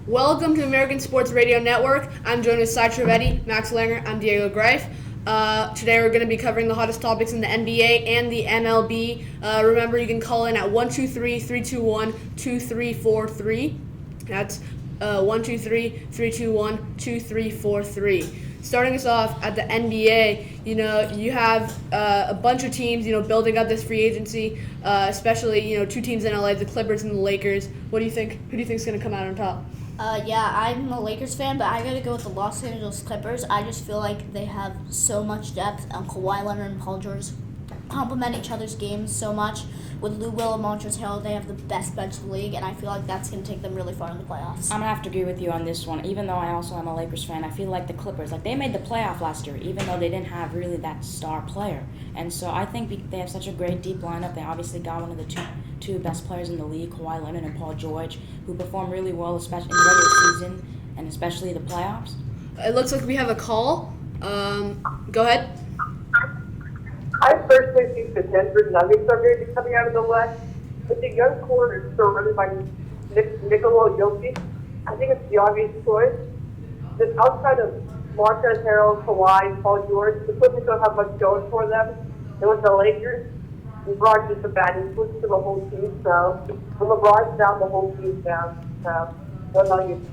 Welcome to American Sports Radio Network. I'm Jonah Trevetti, Max Langer. I'm Diego Greif. Today we're going to be covering the hottest topics in the NBA and the MLB. Remember, you can call in at 123-321-2343. That's 123-321-2343. Starting us off at the NBA, you have a bunch of teams, building up this free agency, especially, two teams in LA, the Clippers and the Lakers. What do you think? Who do you think is going to come out on top? I'm a Lakers fan, but I gotta go with the Los Angeles Clippers. I just feel like they have so much depth. Kawhi Leonard and Paul George complement each other's games so much. With Lou Will and Montrezl, they have the best bench in the league, and I feel like that's going to take them really far in the playoffs. I'm going to have to agree with you on this one. Even though I also am a Lakers fan, I feel like the Clippers, they made the playoff last year, even though they didn't have really that star player. And so I think they have such a great deep lineup. They obviously got one of the two best players in the league, Kawhi Leonard and Paul George, who perform really well, especially in the regular season and especially the playoffs. It looks like we have a call. Go ahead. I personally think the Denver Nuggets are going to be coming out of the West. With the young core still running by Nikola Jokic, I think it's the obvious choice. Just outside of Montrezl Harrell, Kawhi, Paul George, the Clippers don't have much going for them. And with the Lakers, LeBron's just a bad influence to the whole team. So when LeBron's down, the whole team's down. So the Nuggets.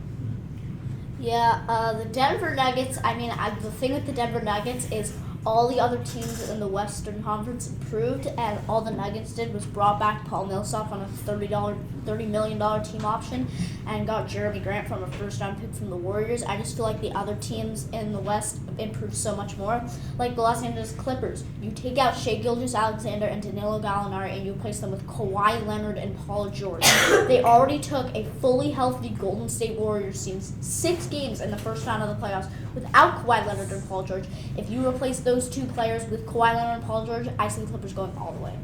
The Denver Nuggets, the thing with the Denver Nuggets is all the other teams in the Western Conference improved, and all the Nuggets did was brought back Paul Millsap on a $30 million team option and got Jeremy Grant from a first-round pick from the Warriors. I just feel like the other teams in the West improved so much more. Like the Los Angeles Clippers, you take out Shai Gilgeous-Alexander and Danilo Gallinari and you replace them with Kawhi Leonard and Paul George. They already took a fully healthy Golden State Warriors team 6 games in the first round of the playoffs without Kawhi Leonard and Paul George. If you replace those two players with Kawhi Leonard and Paul George, I see the Clippers going all the way.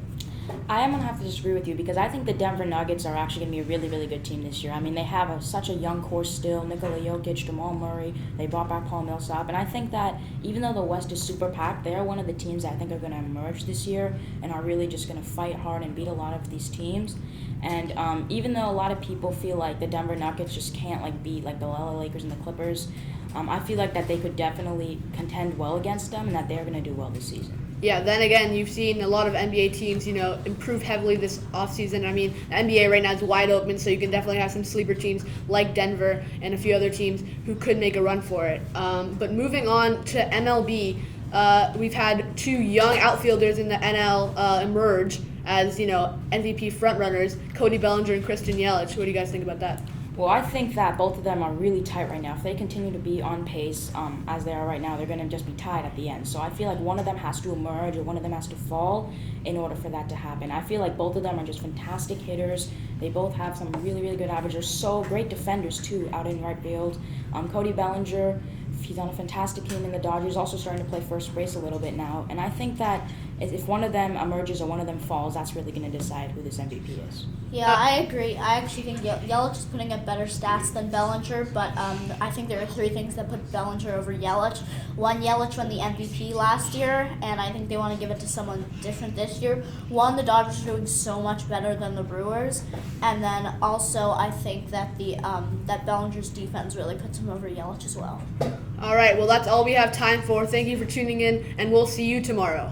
I am going to have to disagree with you because I think the Denver Nuggets are actually going to be a really, really good team this year. I mean, they have such a young core still, Nikola Jokic, Jamal Murray. They brought back Paul Millsap. And I think that even though the West is super packed, they are one of the teams that I think are going to emerge this year and are really just going to fight hard and beat a lot of these teams. And even though a lot of people feel like the Denver Nuggets just can't beat the LA Lakers and the Clippers, I feel like that they could definitely contend well against them and that they're going to do well this season. Yeah, then again, you've seen a lot of NBA teams, improve heavily this offseason. I mean, the NBA right now is wide open, so you can definitely have some sleeper teams like Denver and a few other teams who could make a run for it. But moving on to MLB, we've had 2 young outfielders in the NL emerge as, MVP frontrunners, Cody Bellinger and Christian Yelich. What do you guys think about that? Well, I think that both of them are really tight right now. If they continue to be on pace as they are right now, they're going to just be tied at the end. So I feel like one of them has to emerge or one of them has to fall in order for that to happen. I feel like both of them are just fantastic hitters. They both have some really, really good averages. So great defenders, too, out in right field. Cody Bellinger, he's on a fantastic team in the Dodgers, also starting to play first base a little bit now. And I think that if one of them emerges or one of them falls, that's really going to decide who this MVP is. Yeah, I agree. I actually think Yelich is putting up better stats than Bellinger, but I think there are 3 things that put Bellinger over Yelich. One, Yelich won the MVP last year, and I think they want to give it to someone different this year. One, the Dodgers are doing so much better than the Brewers, and then also I think that that Bellinger's defense really puts him over Yelich as well. All right, well, that's all we have time for. Thank you for tuning in, and we'll see you tomorrow.